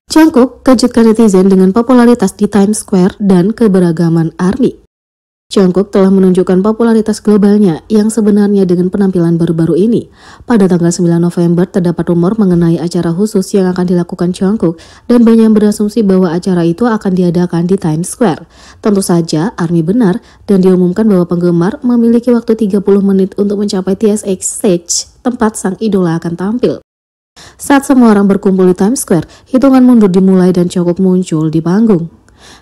Jungkook kejutkan netizen dengan popularitas di Times Square dan keberagaman ARMY. Jungkook telah menunjukkan popularitas globalnya yang sebenarnya dengan penampilan baru-baru ini. Pada tanggal 9 November terdapat rumor mengenai acara khusus yang akan dilakukan Jungkook dan banyak yang berasumsi bahwa acara itu akan diadakan di Times Square. Tentu saja ARMY benar dan diumumkan bahwa penggemar memiliki waktu 30 menit untuk mencapai TSX Stage, tempat sang idola akan tampil. Saat semua orang berkumpul di Times Square, hitungan mundur dimulai dan Jungkook muncul di panggung.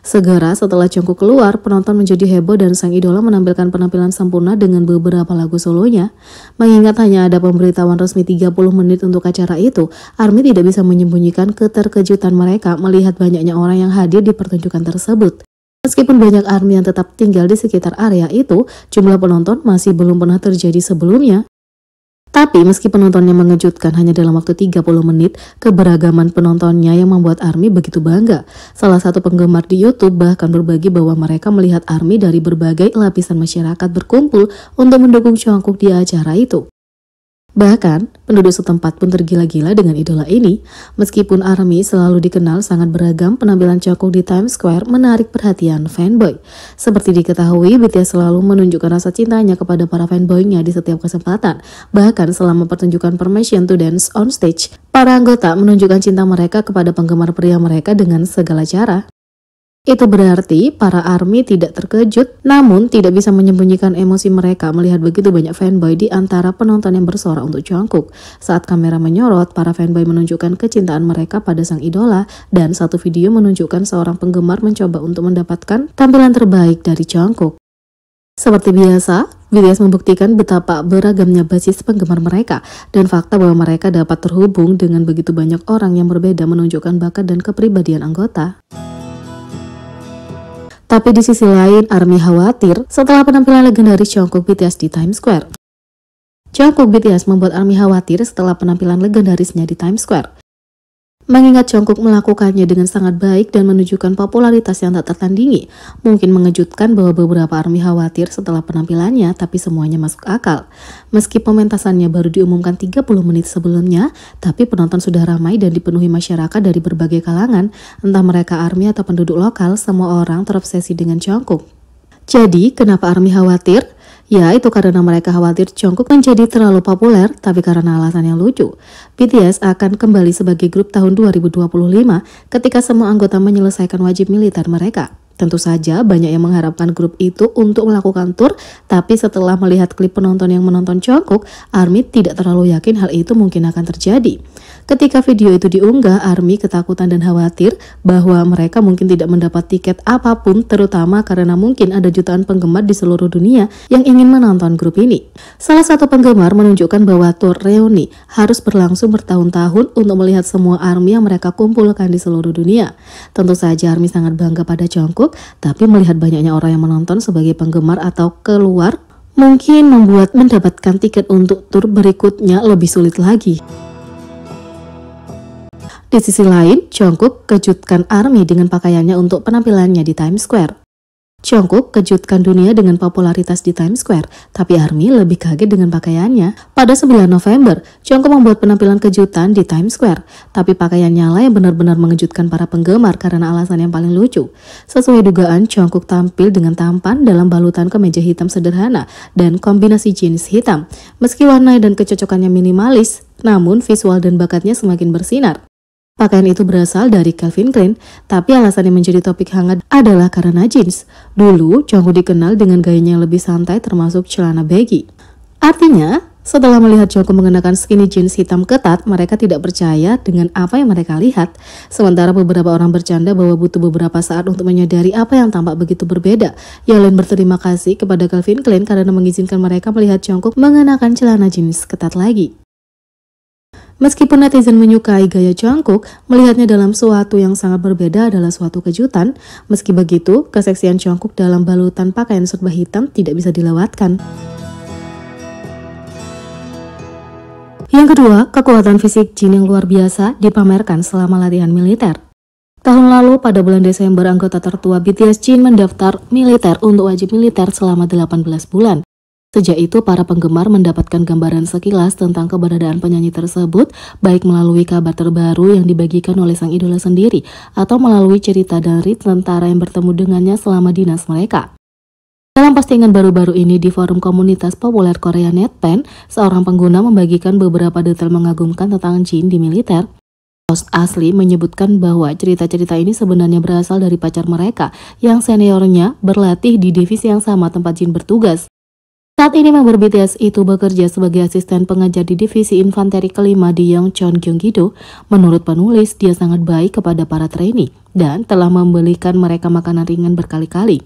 Segera setelah Jungkook keluar, penonton menjadi heboh dan sang idola menampilkan penampilan sempurna dengan beberapa lagu solonya. Mengingat hanya ada pemberitahuan resmi 30 menit untuk acara itu, ARMY tidak bisa menyembunyikan keterkejutan mereka melihat banyaknya orang yang hadir di pertunjukan tersebut. Meskipun banyak ARMY yang tetap tinggal di sekitar area itu, jumlah penonton masih belum pernah terjadi sebelumnya. Tapi meski penontonnya mengejutkan hanya dalam waktu 30 menit, keberagaman penontonnya yang membuat ARMY begitu bangga. Salah satu penggemar di YouTube bahkan berbagi bahwa mereka melihat ARMY dari berbagai lapisan masyarakat berkumpul untuk mendukung Jungkook di acara itu. Bahkan, penduduk setempat pun tergila-gila dengan idola ini. Meskipun ARMY selalu dikenal sangat beragam, penampilan Jungkook di Times Square menarik perhatian fanboy. Seperti diketahui, BTS selalu menunjukkan rasa cintanya kepada para fanboynya di setiap kesempatan. Bahkan selama pertunjukan Permission to Dance on Stage, para anggota menunjukkan cinta mereka kepada penggemar pria mereka dengan segala cara. Itu berarti para ARMY tidak terkejut, namun tidak bisa menyembunyikan emosi mereka melihat begitu banyak fanboy di antara penonton yang bersorak untuk Jungkook. Saat kamera menyorot, para fanboy menunjukkan kecintaan mereka pada sang idola, dan satu video menunjukkan seorang penggemar mencoba untuk mendapatkan tampilan terbaik dari Jungkook. Seperti biasa, BTS membuktikan betapa beragamnya basis penggemar mereka, dan fakta bahwa mereka dapat terhubung dengan begitu banyak orang yang berbeda menunjukkan bakat dan kepribadian anggota. Tapi di sisi lain, ARMY khawatir setelah penampilan legendaris Jungkook BTS di Times Square. Jungkook BTS membuat ARMY khawatir setelah penampilan legendarisnya di Times Square. Mengingat Jungkook melakukannya dengan sangat baik dan menunjukkan popularitas yang tak tertandingi, mungkin mengejutkan bahwa beberapa ARMY khawatir setelah penampilannya, tapi semuanya masuk akal. Meski pementasannya baru diumumkan 30 menit sebelumnya, tapi penonton sudah ramai dan dipenuhi masyarakat dari berbagai kalangan, entah mereka ARMY atau penduduk lokal, semua orang terobsesi dengan Jungkook. Jadi, kenapa ARMY khawatir? Ya, itu karena mereka khawatir Jungkook menjadi terlalu populer, tapi karena alasan yang lucu. BTS akan kembali sebagai grup tahun 2025 ketika semua anggota menyelesaikan wajib militer mereka. Tentu saja banyak yang mengharapkan grup itu untuk melakukan tour, tapi setelah melihat klip penonton yang menonton Jungkook, ARMY tidak terlalu yakin hal itu mungkin akan terjadi. Ketika video itu diunggah, ARMY ketakutan dan khawatir bahwa mereka mungkin tidak mendapat tiket apapun, terutama karena mungkin ada jutaan penggemar di seluruh dunia yang ingin menonton grup ini. Salah satu penggemar menunjukkan bahwa tour reuni harus berlangsung bertahun-tahun untuk melihat semua ARMY yang mereka kumpulkan di seluruh dunia. Tentu saja ARMY sangat bangga pada Jungkook, tapi melihat banyaknya orang yang menonton sebagai penggemar atau keluar mungkin membuat mendapatkan tiket untuk tur berikutnya lebih sulit lagi. Di sisi lain, Jungkook kejutkan ARMY dengan pakaiannya untuk penampilannya di Times Square. Jungkook kejutkan dunia dengan popularitas di Times Square, tapi ARMY lebih kaget dengan pakaiannya. Pada 9 November, Jungkook membuat penampilan kejutan di Times Square, tapi pakaiannya lah yang benar-benar mengejutkan para penggemar karena alasan yang paling lucu. Sesuai dugaan, Jungkook tampil dengan tampan dalam balutan kemeja hitam sederhana dan kombinasi jeans hitam. Meski warna dan kecocokannya minimalis, namun visual dan bakatnya semakin bersinar. Pakaian itu berasal dari Calvin Klein, tapi alasan yang menjadi topik hangat adalah karena jeans. Dulu, Jungkook dikenal dengan gayanya yang lebih santai termasuk celana baggy. Artinya, setelah melihat Jungkook mengenakan skinny jeans hitam ketat, mereka tidak percaya dengan apa yang mereka lihat. Sementara beberapa orang bercanda bahwa butuh beberapa saat untuk menyadari apa yang tampak begitu berbeda. Yang lain berterima kasih kepada Calvin Klein karena mengizinkan mereka melihat Jungkook mengenakan celana jeans ketat lagi. Meskipun netizen menyukai gaya Jungkook, melihatnya dalam suatu yang sangat berbeda adalah suatu kejutan. Meski begitu, keseksian Jungkook dalam balutan pakaian serba hitam tidak bisa dilewatkan. Yang kedua, kekuatan fisik Jin yang luar biasa dipamerkan selama latihan militer. Tahun lalu, pada bulan Desember, anggota tertua BTS Jin mendaftar militer untuk wajib militer selama 18 bulan. Sejak itu, para penggemar mendapatkan gambaran sekilas tentang keberadaan penyanyi tersebut, baik melalui kabar terbaru yang dibagikan oleh sang idola sendiri, atau melalui cerita dari tentara yang bertemu dengannya selama dinas mereka. Dalam postingan baru-baru ini di forum komunitas populer Korea NetPen, seorang pengguna membagikan beberapa detail mengagumkan tentang Jin di militer. Post asli menyebutkan bahwa cerita-cerita ini sebenarnya berasal dari pacar mereka yang seniornya berlatih di divisi yang sama tempat Jin bertugas. Saat ini member BTS itu bekerja sebagai asisten pengajar di divisi infanteri kelima di Yongchon, Gyeonggi-do. Menurut penulis, dia sangat baik kepada para trainee dan telah membelikan mereka makanan ringan berkali-kali.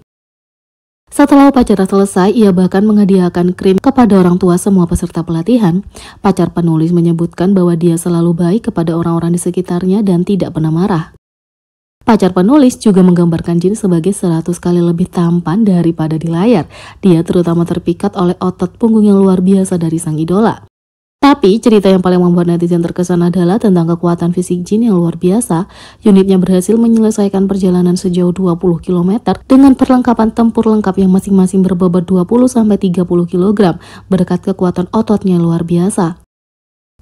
Setelah upacara selesai, ia bahkan menghadiahkan krim kepada orang tua semua peserta pelatihan. Pacar penulis menyebutkan bahwa dia selalu baik kepada orang-orang di sekitarnya dan tidak pernah marah. Pacar penulis juga menggambarkan Jin sebagai 100 kali lebih tampan daripada di layar. Dia terutama terpikat oleh otot punggung yang luar biasa dari sang idola. Tapi cerita yang paling membuat netizen terkesan adalah tentang kekuatan fisik Jin yang luar biasa. Unitnya berhasil menyelesaikan perjalanan sejauh 20 km dengan perlengkapan tempur lengkap yang masing-masing berbobot 20-30 kg berkat kekuatan ototnya luar biasa.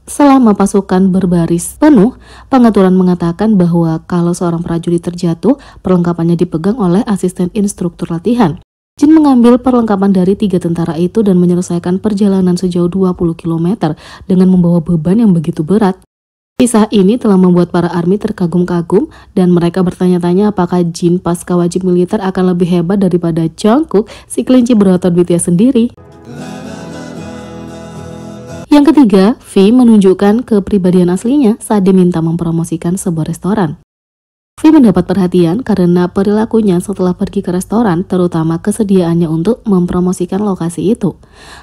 Selama pasukan berbaris penuh, pengaturan mengatakan bahwa kalau seorang prajurit terjatuh, perlengkapannya dipegang oleh asisten instruktur latihan. Jin mengambil perlengkapan dari 3 tentara itu dan menyelesaikan perjalanan sejauh 20 km dengan membawa beban yang begitu berat. Kisah ini telah membuat para ARMY terkagum-kagum dan mereka bertanya-tanya apakah Jin pasca wajib militer akan lebih hebat daripada Jungkook, si kelinci berotot BTS sendiri. Yang ketiga, V menunjukkan kepribadian aslinya saat diminta mempromosikan sebuah restoran. V mendapat perhatian karena perilakunya setelah pergi ke restoran, terutama kesediaannya untuk mempromosikan lokasi itu.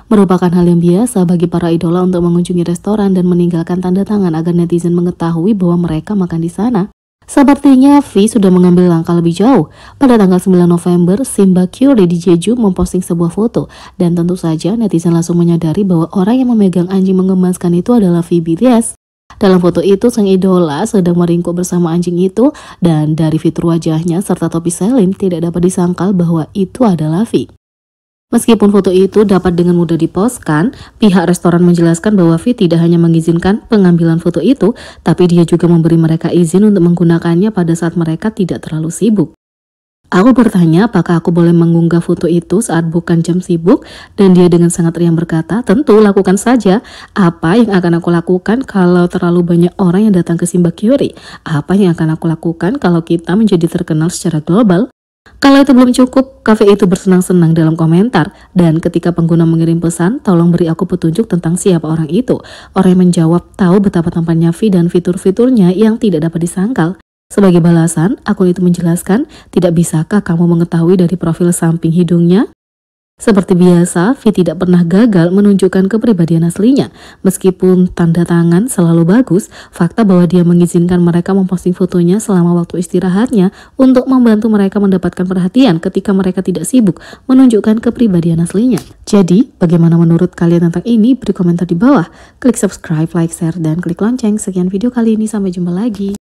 Merupakan hal yang biasa bagi para idola untuk mengunjungi restoran dan meninggalkan tanda tangan agar netizen mengetahui bahwa mereka makan di sana. Sepertinya V sudah mengambil langkah lebih jauh. Pada tanggal 9 November, Simba Kyuri di Jeju memposting sebuah foto. Dan tentu saja netizen langsung menyadari bahwa orang yang memegang anjing mengemaskan itu adalah V BTS. Dalam foto itu, sang idola sedang meringkuk bersama anjing itu. Dan dari fitur wajahnya serta topi Celine tidak dapat disangkal bahwa itu adalah V. Meskipun foto itu dapat dengan mudah dipostkan, pihak restoran menjelaskan bahwa V tidak hanya mengizinkan pengambilan foto itu, tapi dia juga memberi mereka izin untuk menggunakannya pada saat mereka tidak terlalu sibuk. Aku bertanya apakah aku boleh mengunggah foto itu saat bukan jam sibuk, dan dia dengan sangat riang berkata, tentu lakukan saja. Apa yang akan aku lakukan kalau terlalu banyak orang yang datang ke Simba Kyuri? Apa yang akan aku lakukan kalau kita menjadi terkenal secara global? Kalau itu belum cukup, kafe itu bersenang-senang dalam komentar, dan ketika pengguna mengirim pesan, tolong beri aku petunjuk tentang siapa orang itu. Orang yang menjawab tahu betapa tampannya V dan fitur-fiturnya yang tidak dapat disangkal. Sebagai balasan, akun itu menjelaskan, tidak bisakah kamu mengetahui dari profil samping hidungnya? Seperti biasa, V tidak pernah gagal menunjukkan kepribadian aslinya. Meskipun tanda tangan selalu bagus, fakta bahwa dia mengizinkan mereka memposting fotonya selama waktu istirahatnya untuk membantu mereka mendapatkan perhatian ketika mereka tidak sibuk menunjukkan kepribadian aslinya. Jadi, bagaimana menurut kalian tentang ini? Beri komentar di bawah. Klik subscribe, like, share, dan klik lonceng. Sekian video kali ini, sampai jumpa lagi.